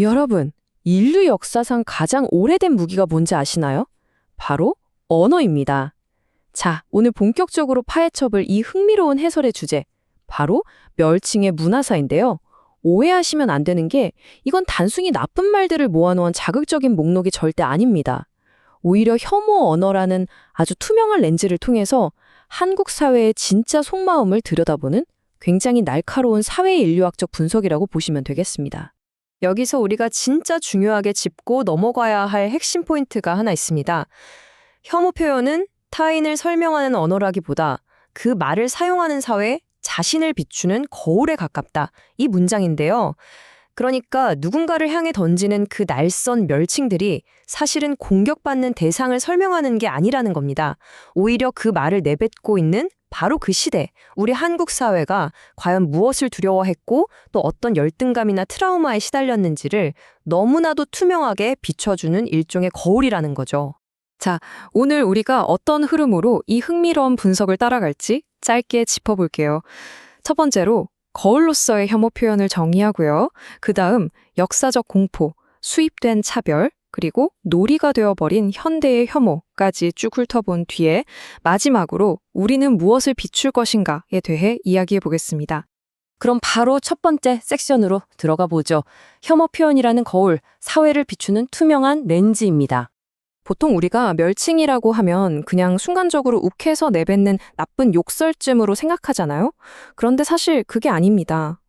여러분, 인류 역사상 가장 오래된 무기가 뭔지 아시나요? 바로 언어입니다. 자, 오늘 본격적으로 파헤쳐볼 이 흥미로운 해설의 주제, 바로 멸칭의 문화사인데요. 오해하시면 안 되는 게 이건 단순히 나쁜 말들을 모아놓은 자극적인 목록이 절대 아닙니다. 오히려 혐오 언어라는 아주 투명한 렌즈를 통해서 한국 사회의 진짜 속마음을 들여다보는 굉장히 날카로운 사회인류학적 분석이라고 보시면 되겠습니다. 여기서 우리가 진짜 중요하게 짚고 넘어가야 할 핵심 포인트가 하나 있습니다. 혐오 표현은 타인을 설명하는 언어라기보다 그 말을 사용하는 사회 자신을 비추는 거울에 가깝다. 이 문장인데요. 그러니까 누군가를 향해 던지는 그 날선 멸칭들이 사실은 공격받는 대상을 설명하는 게 아니라는 겁니다. 오히려 그 말을 내뱉고 있는 바로 그 시대, 우리 한국 사회가 과연 무엇을 두려워했고 또 어떤 열등감이나 트라우마에 시달렸는지를 너무나도 투명하게 비춰주는 일종의 거울이라는 거죠. 자, 오늘 우리가 어떤 흐름으로 이 흥미로운 분석을 따라갈지 짧게 짚어볼게요. 첫 번째로 거울로서의 혐오 표현을 정의하고요. 그 다음 역사적 공포, 수입된 차별, 그리고 놀이가 되어버린 현대의 혐오까지 쭉 훑어본 뒤에 마지막으로 우리는 무엇을 비출 것인가에 대해 이야기해 보겠습니다. 그럼 바로 첫 번째 섹션으로 들어가 보죠. 혐오 표현이라는 거울, 사회를 비추는 투명한 렌즈입니다. 보통 우리가 멸칭이라고 하면 그냥 순간적으로 욱해서 내뱉는 나쁜 욕설쯤으로 생각하잖아요. 그런데 사실 그게 아닙니다.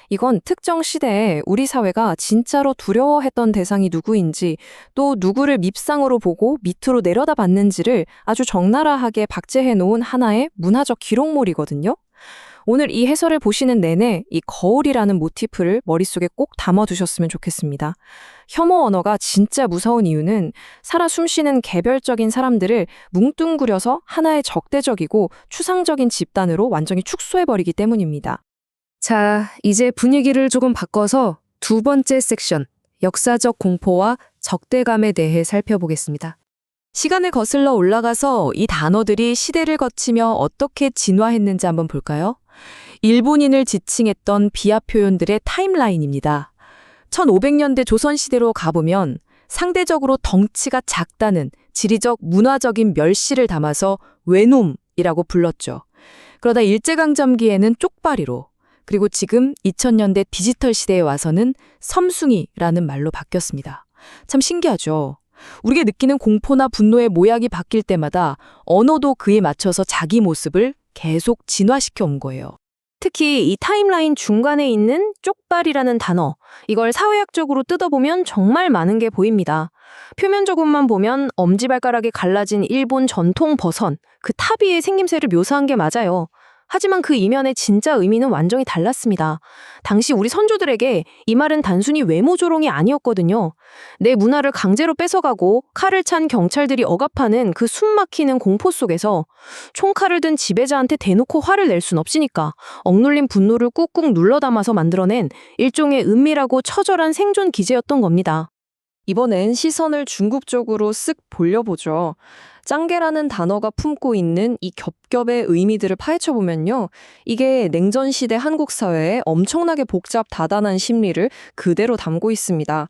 이건 특정 시대에 우리 사회가 진짜로 두려워했던 대상이 누구인지 또 누구를 밉상으로 보고 밑으로 내려다봤는지를 아주 적나라하게 박제해 놓은 하나의 문화적 기록물이거든요. 오늘 이 해설을 보시는 내내 이 거울이라는 모티프를 머릿속에 꼭 담아두셨으면 좋겠습니다. 혐오 언어가 진짜 무서운 이유는 살아 숨쉬는 개별적인 사람들을 뭉뚱그려서 하나의 적대적이고 추상적인 집단으로 완전히 축소해버리기 때문입니다. 자, 이제 분위기를 조금 바꿔서 두 번째 섹션, 역사적 공포와 적대감에 대해 살펴보겠습니다. 시간을 거슬러 올라가서 이 단어들이 시대를 거치며 어떻게 진화했는지 한번 볼까요? 일본인을 지칭했던 비하 표현들의 타임라인입니다. 1500년대 조선시대로 가보면 상대적으로 덩치가 작다는 지리적 문화적인 멸시를 담아서 외놈이라고 불렀죠. 그러다 일제강점기에는 쪽발이로, 그리고 지금 2000년대 디지털 시대에 와서는 섬숭이라는 말로 바뀌었습니다. 참 신기하죠? 우리가 느끼는 공포나 분노의 모양이 바뀔 때마다 언어도 그에 맞춰서 자기 모습을 계속 진화시켜 온 거예요. 특히 이 타임라인 중간에 있는 쪽발이라는 단어, 이걸 사회학적으로 뜯어보면 정말 많은 게 보입니다. 표면적으로만 보면 엄지발가락이 갈라진 일본 전통 버선, 그 타비의 생김새를 묘사한 게 맞아요. 하지만 그 이면의 진짜 의미는 완전히 달랐습니다. 당시 우리 선조들에게 이 말은 단순히 외모 조롱이 아니었거든요. 내 문화를 강제로 뺏어가고 칼을 찬 경찰들이 억압하는 그 숨막히는 공포 속에서 총칼을 든 지배자한테 대놓고 화를 낼 순 없으니까 억눌린 분노를 꾹꾹 눌러 담아서 만들어낸 일종의 은밀하고 처절한 생존 기제였던 겁니다. 이번엔 시선을 중국 쪽으로 쓱 돌려보죠. 짱게라는 단어가 품고 있는 이 겹겹의 의미들을 파헤쳐보면요. 이게 냉전시대 한국 사회에 엄청나게 복잡 다단한 심리를 그대로 담고 있습니다.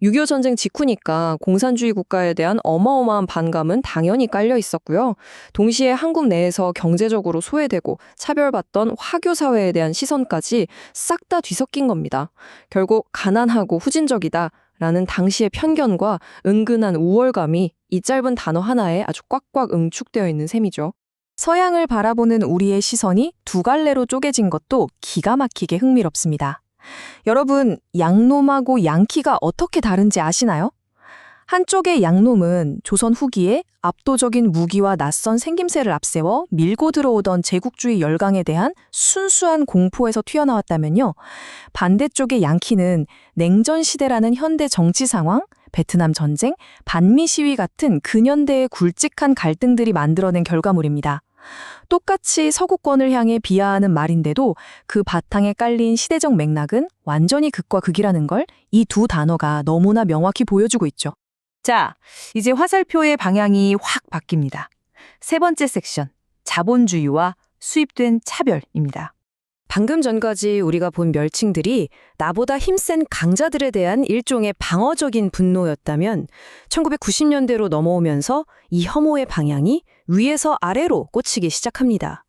6.25 전쟁 직후니까 공산주의 국가에 대한 어마어마한 반감은 당연히 깔려 있었고요. 동시에 한국 내에서 경제적으로 소외되고 차별받던 화교 사회에 대한 시선까지 싹 다 뒤섞인 겁니다. 결국 가난하고 후진적이다 라는 당시의 편견과 은근한 우월감이 이 짧은 단어 하나에 아주 꽉꽉 응축되어 있는 셈이죠. 서양을 바라보는 우리의 시선이 두 갈래로 쪼개진 것도 기가 막히게 흥미롭습니다. 여러분, 양놈하고 양키가 어떻게 다른지 아시나요? 한쪽의 양놈은 조선 후기에 압도적인 무기와 낯선 생김새를 앞세워 밀고 들어오던 제국주의 열강에 대한 순수한 공포에서 튀어나왔다면요. 반대쪽의 양키는 냉전 시대라는 현대 정치 상황, 베트남 전쟁, 반미 시위 같은 근현대의 굵직한 갈등들이 만들어낸 결과물입니다. 똑같이 서구권을 향해 비하하는 말인데도 그 바탕에 깔린 시대적 맥락은 완전히 극과 극이라는 걸 이 두 단어가 너무나 명확히 보여주고 있죠. 자, 이제 화살표의 방향이 확 바뀝니다. 세 번째 섹션, 자본주의와 수입된 차별입니다. 방금 전까지 우리가 본 멸칭들이 나보다 힘센 강자들에 대한 일종의 방어적인 분노였다면 1990년대로 넘어오면서 이 혐오의 방향이 위에서 아래로 꽂히기 시작합니다.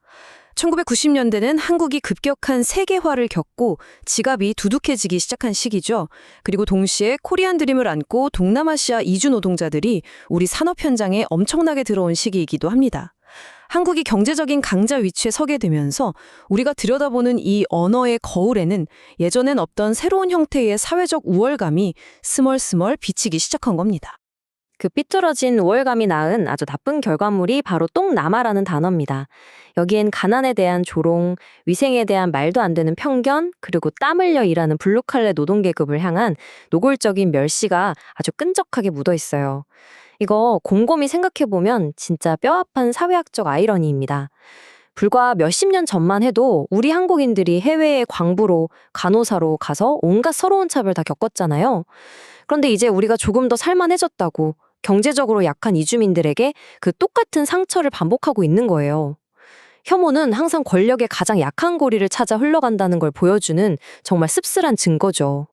1990년대는 한국이 급격한 세계화를 겪고 지갑이 두둑해지기 시작한 시기죠. 그리고 동시에 코리안 드림을 안고 동남아시아 이주 노동자들이 우리 산업 현장에 엄청나게 들어온 시기이기도 합니다. 한국이 경제적인 강자 위치에 서게 되면서 우리가 들여다보는 이 언어의 거울에는 예전엔 없던 새로운 형태의 사회적 우월감이 스멀스멀 비치기 시작한 겁니다. 그 삐뚤어진 우월감이 낳은 아주 나쁜 결과물이 바로 똥남아라는 단어입니다. 여기엔 가난에 대한 조롱, 위생에 대한 말도 안 되는 편견, 그리고 땀 흘려 일하는 블루칼레 노동계급을 향한 노골적인 멸시가 아주 끈적하게 묻어 있어요. 이거 곰곰이 생각해보면 진짜 뼈아픈 사회학적 아이러니입니다. 불과 몇십 년 전만 해도 우리 한국인들이 해외에 광부로, 간호사로 가서 온갖 서러운 차별 다 겪었잖아요. 그런데 이제 우리가 조금 더 살만해졌다고 경제적으로 약한 이주민들에게 그 똑같은 상처를 반복하고 있는 거예요. 혐오는 항상 권력의 가장 약한 고리를 찾아 흘러간다는 걸 보여주는 정말 씁쓸한 증거죠.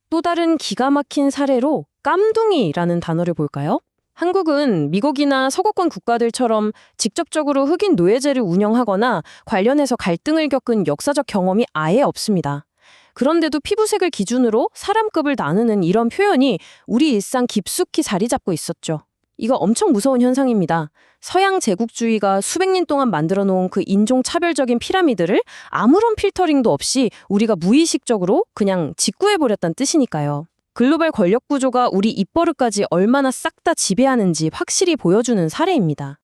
또 다른 기가 막힌 사례로 깜둥이라는 단어를 볼까요? 한국은 미국이나 서구권 국가들처럼 직접적으로 흑인 노예제를 운영하거나 관련해서 갈등을 겪은 역사적 경험이 아예 없습니다. 그런데도 피부색을 기준으로 사람급을 나누는 이런 표현이 우리 일상 깊숙이 자리 잡고 있었죠. 이거 엄청 무서운 현상입니다. 서양 제국주의가 수백 년 동안 만들어 놓은 그 인종차별적인 피라미드를 아무런 필터링도 없이 우리가 무의식적으로 그냥 직구해버렸다는 뜻이니까요. 글로벌 권력 구조가 우리 입버릇까지 얼마나 싹 다 지배하는지 확실히 보여주는 사례입니다.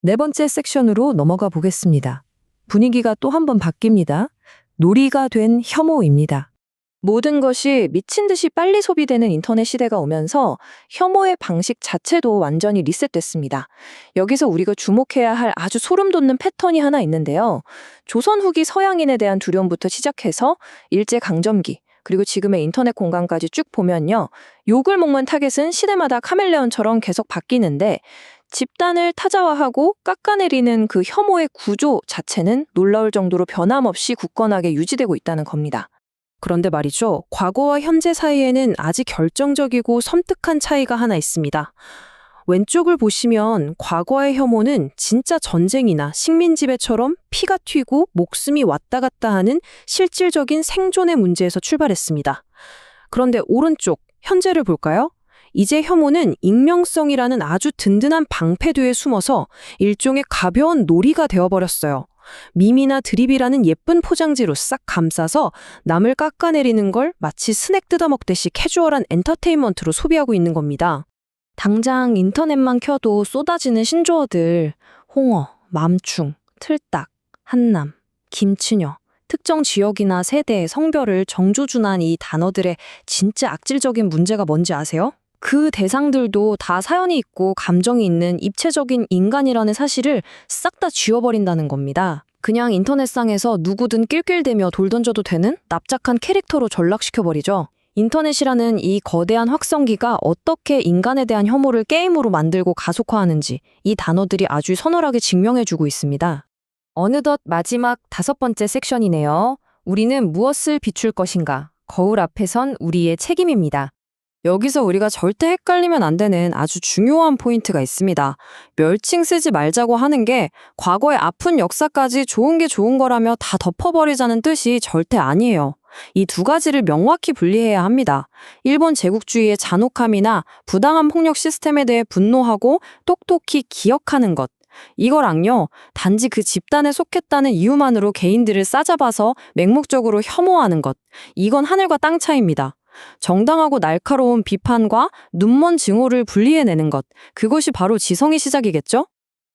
네 번째 섹션으로 넘어가 보겠습니다. 분위기가 또 한 번 바뀝니다. 놀이가 된 혐오입니다. 모든 것이 미친 듯이 빨리 소비되는 인터넷 시대가 오면서 혐오의 방식 자체도 완전히 리셋됐습니다. 여기서 우리가 주목해야 할 아주 소름 돋는 패턴이 하나 있는데요. 조선 후기 서양인에 대한 두려움부터 시작해서 일제강점기, 그리고 지금의 인터넷 공간까지 쭉 보면요. 욕을 먹는 타겟은 시대마다 카멜레온처럼 계속 바뀌는데 집단을 타자화하고 깎아내리는 그 혐오의 구조 자체는 놀라울 정도로 변함없이 굳건하게 유지되고 있다는 겁니다. 그런데 말이죠. 과거와 현재 사이에는 아직 결정적이고 섬뜩한 차이가 하나 있습니다. 왼쪽을 보시면 과거의 혐오는 진짜 전쟁이나 식민지배처럼 피가 튀고 목숨이 왔다 갔다 하는 실질적인 생존의 문제에서 출발했습니다. 그런데 오른쪽, 현재를 볼까요? 이제 혐오는 익명성이라는 아주 든든한 방패 뒤에 숨어서 일종의 가벼운 놀이가 되어버렸어요. 밈이나 드립이라는 예쁜 포장지로 싹 감싸서 남을 깎아내리는 걸 마치 스낵 뜯어먹듯이 캐주얼한 엔터테인먼트로 소비하고 있는 겁니다. 당장 인터넷만 켜도 쏟아지는 신조어들, 홍어, 맘충, 틀딱, 한남, 김치녀, 특정 지역이나 세대, 성별을 정조준한 이 단어들의 진짜 악질적인 문제가 뭔지 아세요? 그 대상들도 다 사연이 있고 감정이 있는 입체적인 인간이라는 사실을 싹 다 지워버린다는 겁니다. 그냥 인터넷상에서 누구든 낄낄대며 돌 던져도 되는 납작한 캐릭터로 전락시켜버리죠. 인터넷이라는 이 거대한 확성기가 어떻게 인간에 대한 혐오를 게임으로 만들고 가속화하는지 이 단어들이 아주 서늘하게 증명해주고 있습니다. 어느덧 마지막 5번째 섹션이네요. 우리는 무엇을 비출 것인가? 거울 앞에 선 우리의 책임입니다. 여기서 우리가 절대 헷갈리면 안 되는 아주 중요한 포인트가 있습니다. 멸칭 쓰지 말자고 하는 게 과거의 아픈 역사까지 좋은 게 좋은 거라며 다 덮어버리자는 뜻이 절대 아니에요. 이 두 가지를 명확히 분리해야 합니다. 일본 제국주의의 잔혹함이나 부당한 폭력 시스템에 대해 분노하고 똑똑히 기억하는 것. 이거랑요, 단지 그 집단에 속했다는 이유만으로 개인들을 싸잡아서 맹목적으로 혐오하는 것. 이건 하늘과 땅 차이입니다. 정당하고 날카로운 비판과 눈먼 증오를 분리해내는 것. 그것이 바로 지성의 시작이겠죠?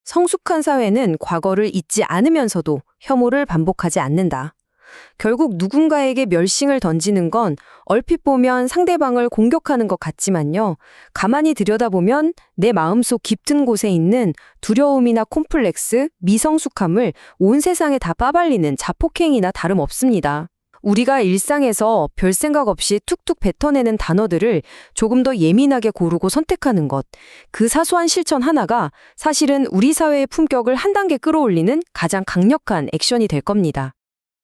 성숙한 사회는 과거를 잊지 않으면서도 혐오를 반복하지 않는다. 결국 누군가에게 멸칭을 던지는 건 얼핏 보면 상대방을 공격하는 것 같지만요. 가만히 들여다보면 내 마음속 깊은 곳에 있는 두려움이나 콤플렉스, 미성숙함을 온 세상에 다 빠발리는 자폭행위나 다름없습니다. 우리가 일상에서 별 생각 없이 툭툭 뱉어내는 단어들을 조금 더 예민하게 고르고 선택하는 것. 그 사소한 실천 하나가 사실은 우리 사회의 품격을 한 단계 끌어올리는 가장 강력한 액션이 될 겁니다.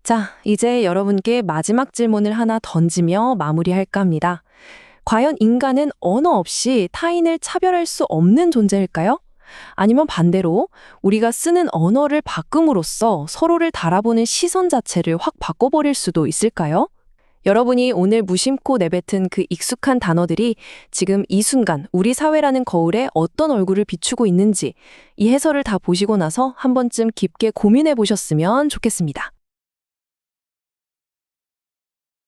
자, 이제 여러분께 마지막 질문을 하나 던지며 마무리할까 합니다. 과연 인간은 언어 없이 타인을 차별할 수 없는 존재일까요? 아니면 반대로 우리가 쓰는 언어를 바꿈으로써 서로를 달아보는 시선 자체를 확 바꿔버릴 수도 있을까요? 여러분이 오늘 무심코 내뱉은 그 익숙한 단어들이 지금 이 순간 우리 사회라는 거울에 어떤 얼굴을 비추고 있는지 이 해설을 다 보시고 나서 한 번쯤 깊게 고민해 보셨으면 좋겠습니다.